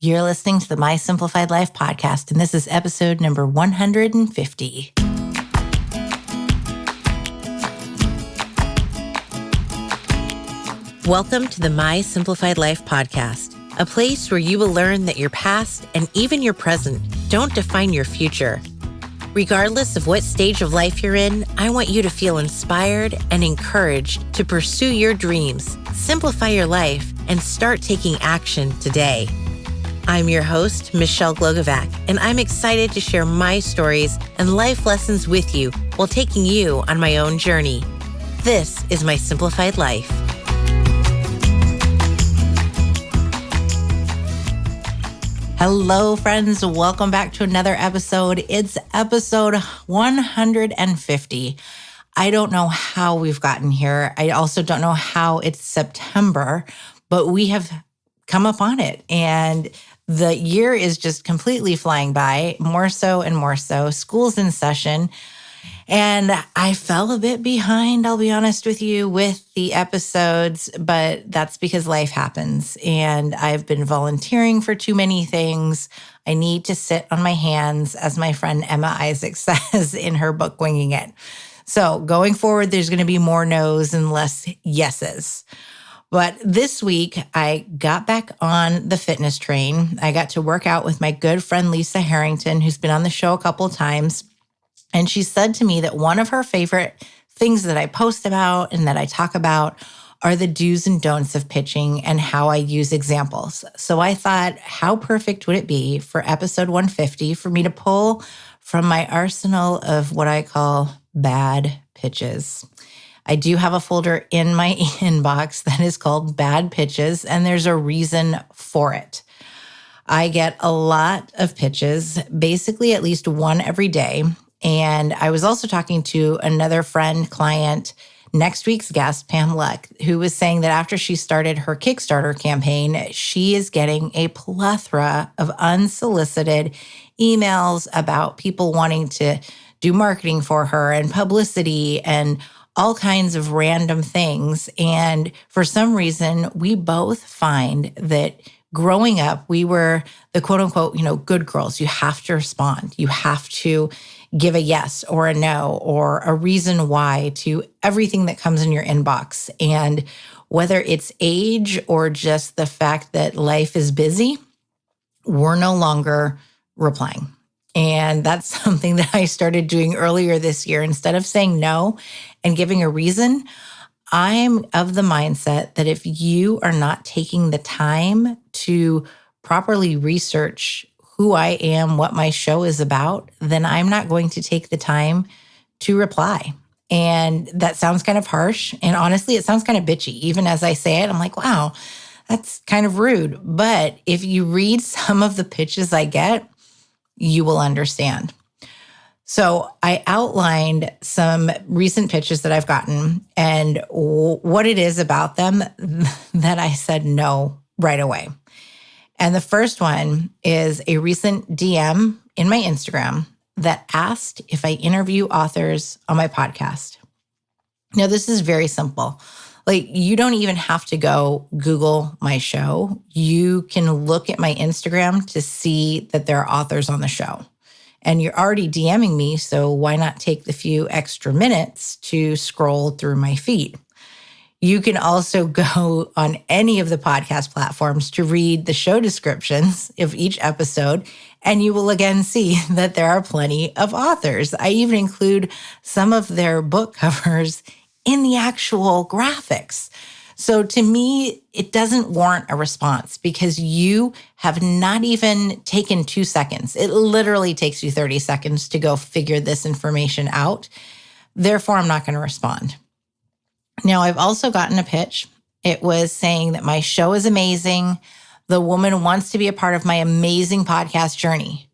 You're listening to the My Simplified Life podcast, and this is episode number 150. Welcome to the My Simplified Life podcast, a place where you will learn that your past and even your present don't define your future. Regardless of what stage of life you're in, I want you to feel inspired and encouraged to pursue your dreams, simplify your life, and start taking action today. I'm your host, Michelle Glogovac, and I'm excited to share my stories and life lessons with you while taking you on my own journey. This is My Simplified Life. Hello, friends. Welcome back to another episode. It's episode 150. I don't know how we've gotten here. I also don't know how it's September, but we have come up on it. And the year is just completely flying by, more so and more so. School's in session. And I fell a bit behind, I'll be honest with you, with the episodes, but that's because life happens. And I've been volunteering for too many things. I need to sit on my hands, as my friend Emma Isaac says in her book, Winging It. So going forward, there's going to be more no's and less yeses. But this week, I got back on the fitness train. I got to work out with my good friend, Lisa Harrington, who's been on the show a couple of times. And she said to me that one of her favorite things that I post about and that I talk about are the do's and don'ts of pitching and how I use examples. So I thought, how perfect would it be for episode 150 for me to pull from my arsenal of what I call bad pitches. I do have a folder in my inbox that is called Bad Pitches, and there's a reason for it. I get a lot of pitches, basically at least one every day. And I was also talking to another friend, client, next week's guest, Pam Luck, who was saying that after she started her Kickstarter campaign, she is getting a plethora of unsolicited emails about people wanting to do marketing for her and publicity and all kinds of random things. And for some reason, we both find that growing up, we were the quote unquote, good girls. You have to respond. You have to give a yes or a no or a reason why to everything that comes in your inbox. And whether it's age or just the fact that life is busy, we're no longer replying. And that's something that I started doing earlier this year. Instead of saying no and giving a reason, I'm of the mindset that if you are not taking the time to properly research who I am, what my show is about, then I'm not going to take the time to reply. And that sounds kind of harsh. And honestly, it sounds kind of bitchy. Even as I say it, I'm like, wow, that's kind of rude. But if you read some of the pitches I get, you will understand. So I outlined some recent pitches that I've gotten and what it is about them that I said no right away. And the first one is a recent DM in my Instagram that asked if I interview authors on my podcast. Now, this is very simple. You don't even have to go Google my show. You can look at my Instagram to see that there are authors on the show. And you're already DMing me, so why not take the few extra minutes to scroll through my feed? You can also go on any of the podcast platforms to read the show descriptions of each episode, and you will again see that there are plenty of authors. I even include some of their book covers in the actual graphics. So to me, it doesn't warrant a response because you have not even taken 2 seconds. It literally takes you 30 seconds to go figure this information out. Therefore, I'm not going to respond. Now, I've also gotten a pitch. It was saying that my show is amazing. The woman wants to be a part of my amazing podcast journey,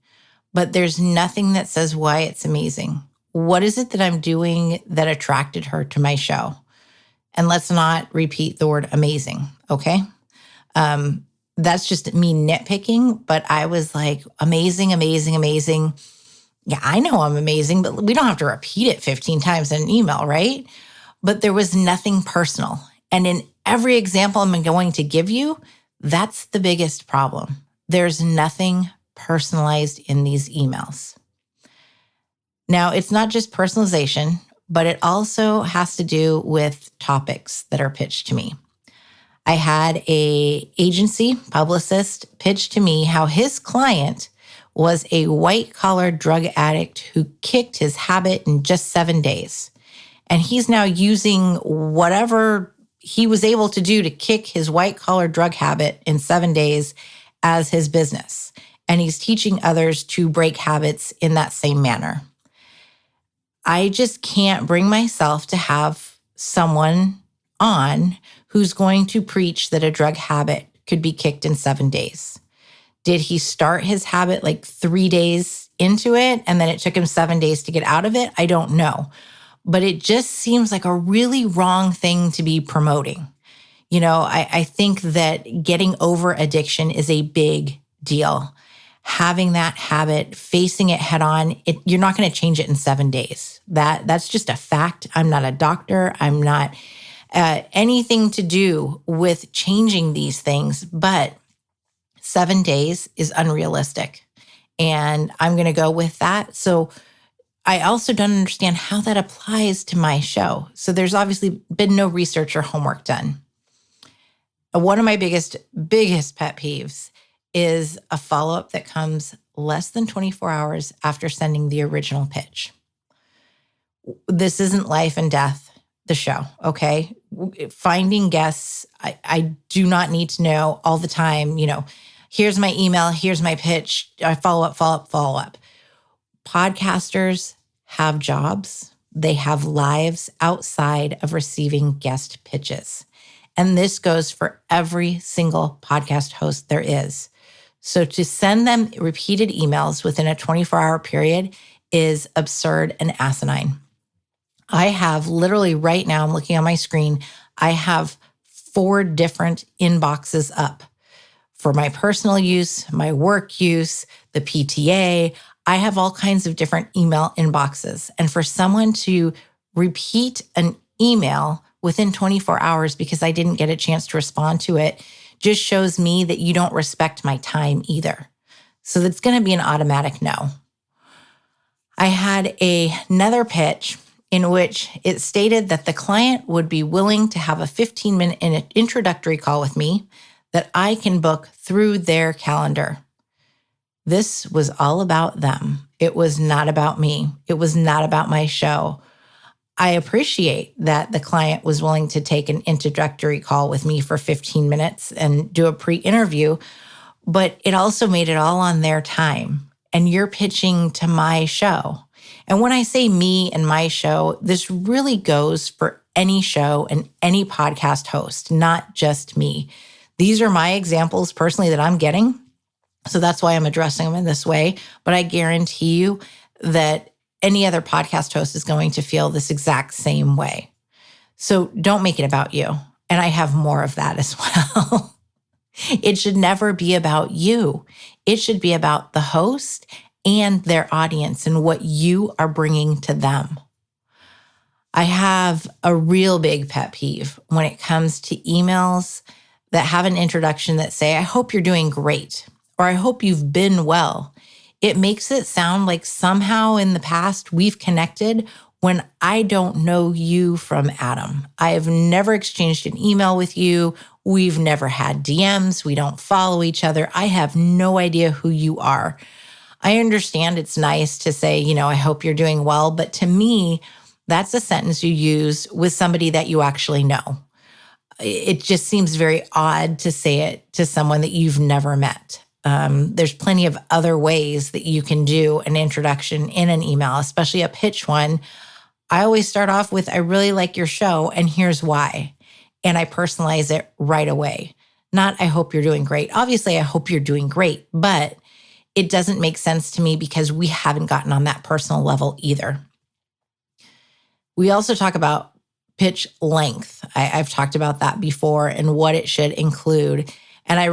but there's nothing that says why it's amazing. What is it that I'm doing that attracted her to my show? And let's not repeat the word amazing, okay? That's just me nitpicking, but I was like, amazing, amazing, amazing. Yeah, I know I'm amazing, but we don't have to repeat it 15 times in an email, right? But there was nothing personal. And in every example I'm going to give you, that's the biggest problem. There's nothing personalized in these emails. Now, it's not just personalization, but it also has to do with topics that are pitched to me. I had an agency publicist pitch to me how his client was a white-collar drug addict who kicked his habit in just 7 days. And he's now using whatever he was able to do to kick his white-collar drug habit in 7 days as his business. And he's teaching others to break habits in that same manner. I just can't bring myself to have someone on who's going to preach that a drug habit could be kicked in 7 days. Did he start his habit like 3 days into it and then it took him 7 days to get out of it? I don't know. But it just seems like a really wrong thing to be promoting. You know, I think that getting over addiction is a big deal. Having that habit, facing it head on, you're not going to change it in 7 days. That's just a fact. I'm not a doctor. I'm not anything to do with changing these things, but 7 days is unrealistic. And I'm going to go with that. So I also don't understand how that applies to my show. So there's obviously been no research or homework done. One of my biggest pet peeves is a follow-up that comes less than 24 hours after sending the original pitch. This isn't life and death, the show, okay? Finding guests, I do not need to know all the time, here's my email, here's my pitch, I follow up. Podcasters have jobs. They have lives outside of receiving guest pitches. And this goes for every single podcast host there is. So to send them repeated emails within a 24-hour period is absurd and asinine. I have literally right now, I'm looking on my screen, I have 4 different inboxes up for my personal use, my work use, the PTA. I have all kinds of different email inboxes. And for someone to repeat an email within 24 hours because I didn't get a chance to respond to it just shows me that you don't respect my time either. So that's going to be an automatic no. I had another pitch in which it stated that the client would be willing to have a 15-minute introductory call with me that I can book through their calendar. This was all about them. It was not about me. It was not about my show. I appreciate that the client was willing to take an introductory call with me for 15 minutes and do a pre-interview, but it also made it all on their time. And you're pitching to my show. And when I say me and my show, this really goes for any show and any podcast host, not just me. These are my examples personally that I'm getting. So that's why I'm addressing them in this way. But I guarantee you that any other podcast host is going to feel this exact same way. So don't make it about you. And I have more of that as well. It should never be about you. It should be about the host and their audience and what you are bringing to them. I have a real big pet peeve when it comes to emails that have an introduction that say, I hope you're doing great, or I hope you've been well. It makes it sound like somehow in the past we've connected when I don't know you from Adam. I have never exchanged an email with you. We've never had DMs. We don't follow each other. I have no idea who you are. I understand it's nice to say, I hope you're doing well. But to me, that's a sentence you use with somebody that you actually know. It just seems very odd to say it to someone that you've never met. There's plenty of other ways that you can do an introduction in an email, especially a pitch one. I always start off with, I really like your show, and here's why. And I personalize it right away. Not, I hope you're doing great. Obviously, I hope you're doing great, but it doesn't make sense to me because we haven't gotten on that personal level either. We also talk about pitch length. I've talked about that before and what it should include. And I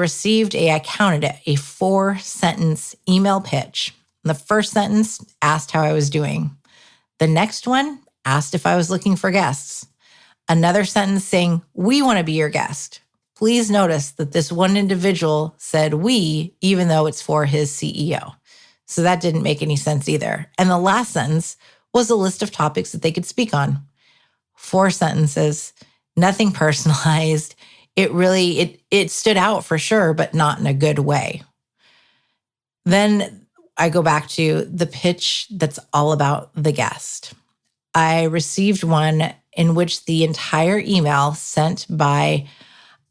counted it, a 4-sentence email pitch. The first sentence asked how I was doing. The next one asked if I was looking for guests. Another sentence saying, we want to be your guest. Please notice that this one individual said we, even though it's for his CEO. So that didn't make any sense either. And the last sentence was a list of topics that they could speak on. 4 sentences, nothing personalized. It stood out for sure, but not in a good way. Then I go back to the pitch that's all about the guest. I received one in which the entire email sent by,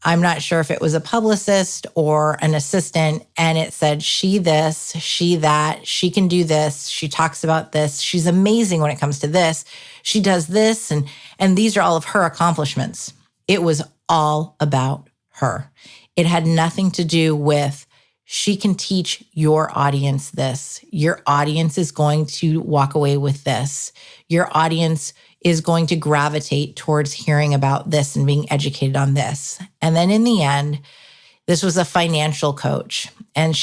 I'm not sure if it was a publicist or an assistant, and it said, she this, she that, she can do this, she talks about this, she's amazing when it comes to this, she does this, and these are all of her accomplishments. It was all about her. It had nothing to do with, she can teach your audience this. Your audience is going to walk away with this. Your audience is going to gravitate towards hearing about this and being educated on this. And then in the end, this was a financial coach. And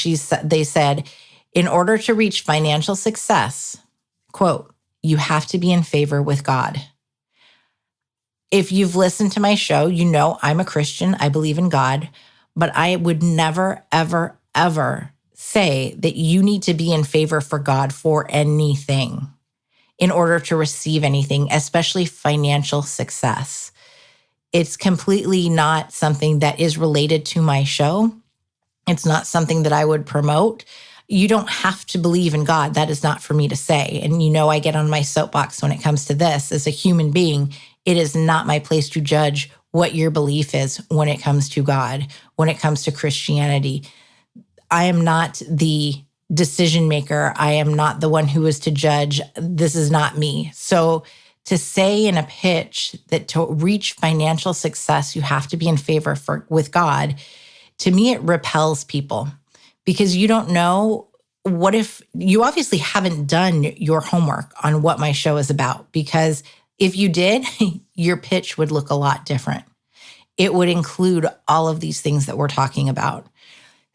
they said, in order to reach financial success, quote, you have to be in favor with God. If you've listened to my show, you know I'm a Christian. I believe in God, but I would never, ever, ever say that you need to be in favor for God for anything in order to receive anything, especially financial success. It's completely not something that is related to my show. It's not something that I would promote. You don't have to believe in God. That is not for me to say. And you know I get on my soapbox when it comes to this. As a human being, it is not my place to judge what your belief is when it comes to God, when it comes to Christianity. I am not the decision maker. I am not the one who is to judge. This is not me. So to say in a pitch that to reach financial success, you have to be in favor with God, to me, it repels people because you don't know what if you obviously haven't done your homework on what my show is about, because if you did, your pitch would look a lot different. It would include all of these things that we're talking about.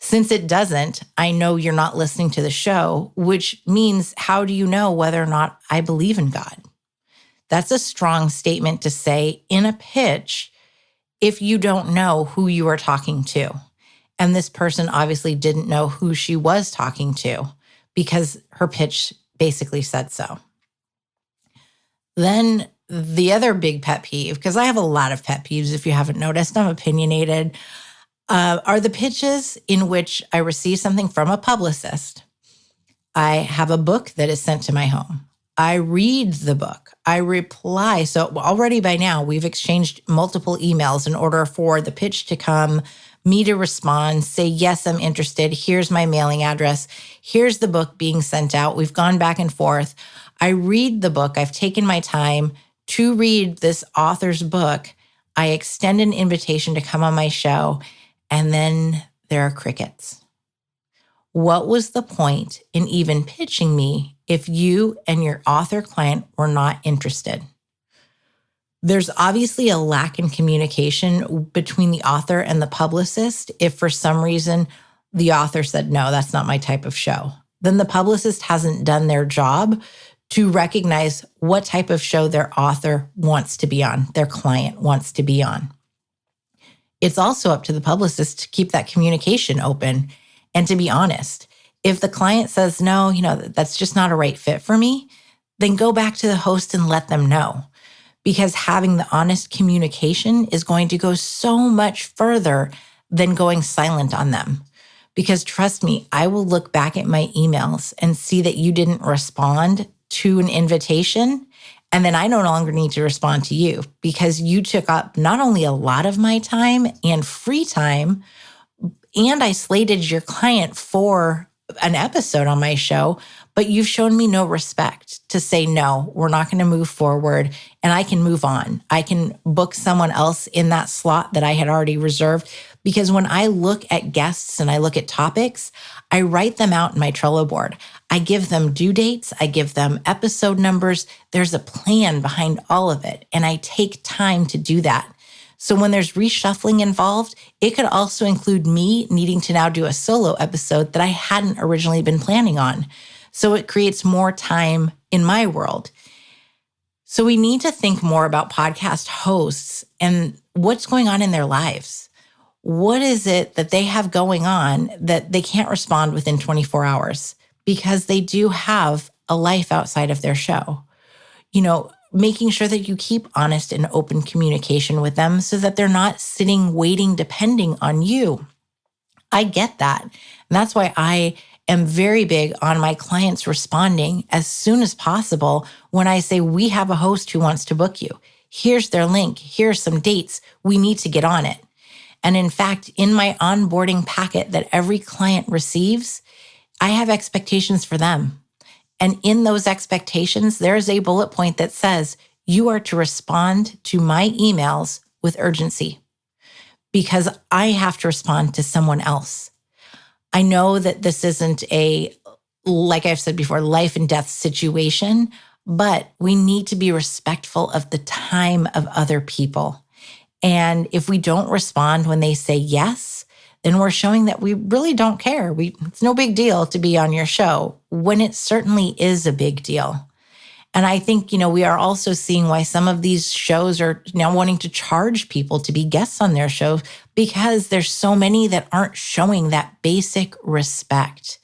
Since it doesn't, I know you're not listening to the show, which means how do you know whether or not I believe in God? That's a strong statement to say in a pitch if you don't know who you are talking to. And this person obviously didn't know who she was talking to because her pitch basically said so. Then the other big pet peeve, because I have a lot of pet peeves if you haven't noticed, I'm opinionated, are the pitches in which I receive something from a publicist. I have a book that is sent to my home. I read the book. I reply. So already by now, we've exchanged multiple emails in order for the pitch to come, me to respond, say, yes, I'm interested. Here's my mailing address. Here's the book being sent out. We've gone back and forth. I read the book. I've taken my time to read this author's book. I extend an invitation to come on my show. And then there are crickets. What was the point in even pitching me if you and your author client were not interested? There's obviously a lack in communication between the author and the publicist. If for some reason the author said, no, that's not my type of show, then the publicist hasn't done their job to recognize what type of show their author wants to be on, their client wants to be on. It's also up to the publicist to keep that communication open and to be honest. If the client says, no, that's just not a right fit for me, then go back to the host and let them know. Because having the honest communication is going to go so much further than going silent on them. Because trust me, I will look back at my emails and see that you didn't respond to an invitation. And then I no longer need to respond to you because you took up not only a lot of my time and free time, and I slated your client for an episode on my show, but you've shown me no respect to say, no, we're not going to move forward and I can move on. I can book someone else in that slot that I had already reserved. Because when I look at guests and I look at topics, I write them out in my Trello board. I give them due dates. I give them episode numbers. There's a plan behind all of it. And I take time to do that. So when there's reshuffling involved, it could also include me needing to now do a solo episode that I hadn't originally been planning on. So it creates more time in my world. So we need to think more about podcast hosts and what's going on in their lives. What is it that they have going on that they can't respond within 24 hours? Because they do have a life outside of their show. Making sure that you keep honest and open communication with them so that they're not sitting, waiting, depending on you. I get that. And that's why I am very big on my clients responding as soon as possible when I say, we have a host who wants to book you. Here's their link. Here's some dates. We need to get on it. And in fact, in my onboarding packet that every client receives, I have expectations for them. And in those expectations, there is a bullet point that says, you are to respond to my emails with urgency because I have to respond to someone else. I know that this isn't like I've said before, life and death situation, but we need to be respectful of the time of other people. And if we don't respond when they say yes, then we're showing that we really don't care. It's no big deal to be on your show when it certainly is a big deal. And I think, we are also seeing why some of these shows are now wanting to charge people to be guests on their show because there's so many that aren't showing that basic respect.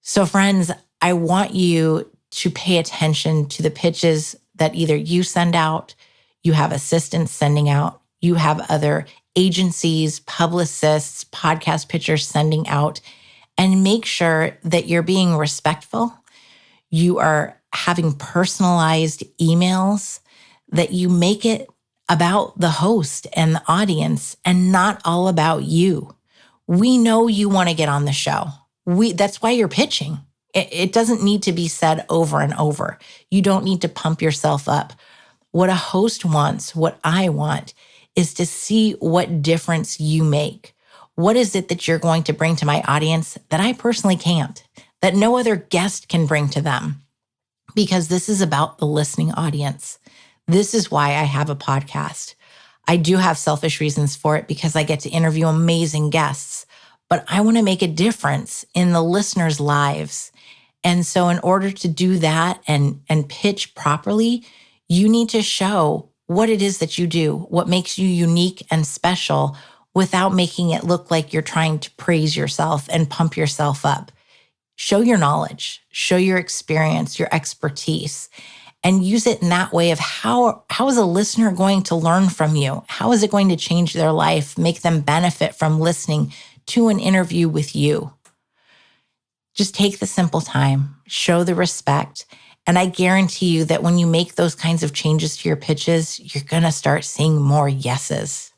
So friends, I want you to pay attention to the pitches that either you send out, you have assistants sending out, you have other agencies, publicists, podcast pitchers sending out, and make sure that you're being respectful. You are having personalized emails, that you make it about the host and the audience and not all about you. We know you want to get on the show. That's why you're pitching. It doesn't need to be said over and over. You don't need to pump yourself up. What a host wants, what I want, is to see what difference you make. What is it that you're going to bring to my audience that I personally can't, that no other guest can bring to them? Because this is about the listening audience. This is why I have a podcast. I do have selfish reasons for it because I get to interview amazing guests, but I want to make a difference in the listeners' lives. And so in order to do that and pitch properly, you need to show what it is that you do, what makes you unique and special without making it look like you're trying to praise yourself and pump yourself up. Show your knowledge, show your experience, your expertise, and use it in that way of how is a listener going to learn from you? How is it going to change their life, make them benefit from listening to an interview with you? Just take the simple time, show the respect, and I guarantee you that when you make those kinds of changes to your pitches, you're going to start seeing more yeses.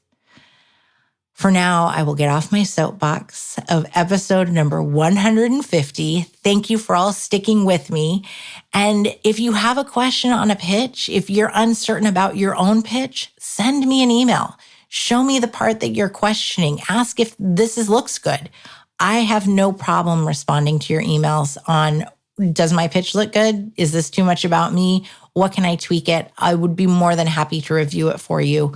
For now, I will get off my soapbox of episode number 150. Thank you for all sticking with me. And if you have a question on a pitch, if you're uncertain about your own pitch, send me an email. Show me the part that you're questioning. Ask if looks good. I have no problem responding to your emails on, does my pitch look good? Is this too much about me? What can I tweak it? I would be more than happy to review it for you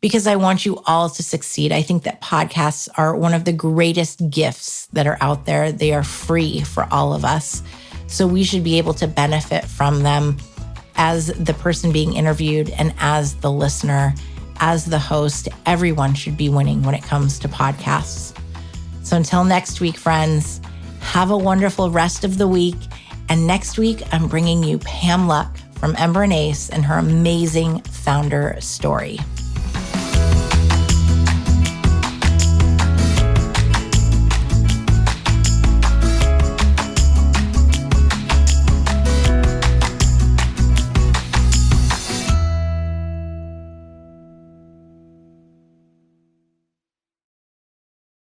because I want you all to succeed. I think that podcasts are one of the greatest gifts that are out there. They are free for all of us. So we should be able to benefit from them as the person being interviewed and as the listener, as the host. Everyone should be winning when it comes to podcasts. So until next week, friends, have a wonderful rest of the week. And next week, I'm bringing you Pam Luck from Ember and Ace and her amazing founder story.